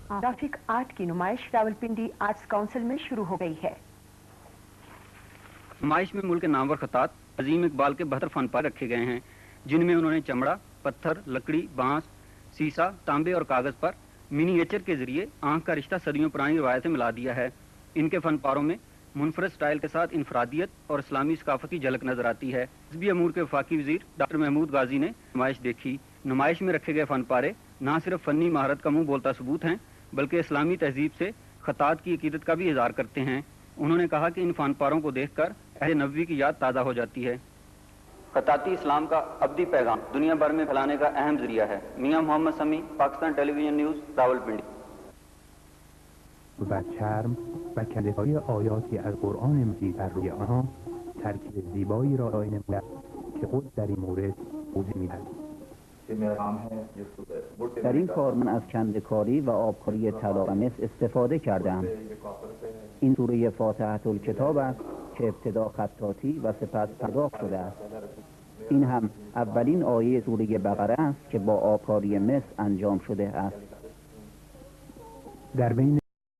Graphic art की नुमाइश Rawalpindi arts council में शुरू हो गई है। नुमाइश में मुल्क के नामवर खतात अजीम इकबाल के 72 फन पारे रखे गए हैं, जिनमें उन्होंने चमड़ा, पत्थर, लकड़ी, बांस, सीसा, तांबे और कागज पर मिनीएचर के जरिए आंख का रिश्ता सदियों पुरानी रवायत से मिला दिया है। इनके फन पारों में मुनफरद स्टाइल के साथ इनफरादियत और इस्लामी सकाफत की झलक नजर आती है। हिज़्बी अमूर के वफाकी वजीर डॉक्टर महमूद गाजी ने नुमाइश देखी। नुमाइश में रखे गए फन पारे न सिर्फ फनी महारत का मुंह बोलता सबूत हैं, बल्कि इस्लामी तहजीब से खतात की अकीदत का भी इज़हार करते हैं। उन्होंने कहा कि इन फन पारों को देखकर अहले नबवी की याद ताज़ा हो जाती है। खताती इस्लाम का अब्दी पैगाम दुनिया भर में फैलाने का अहम जरिया है। मियां मोहम्मद समी, पाकिस्तान टेलीविजन न्यूज़, रावलपिंडी। و چرم و کلیهای آیاتی از قرآن مجید بر روی آنها ترکیب زیبایی را ارائه نموده که خود در این مورد توضیح می‌دهد. در این کار من از کنده‌کاری و آبکاری طلا و مس استفاده کردم. این سوره فاتحه الکتاب است که ابتدا خطاطی و سپس پرداخت شده است. این هم اولین آیه سوره بقره است که با آبکاری مس انجام شده است. در بین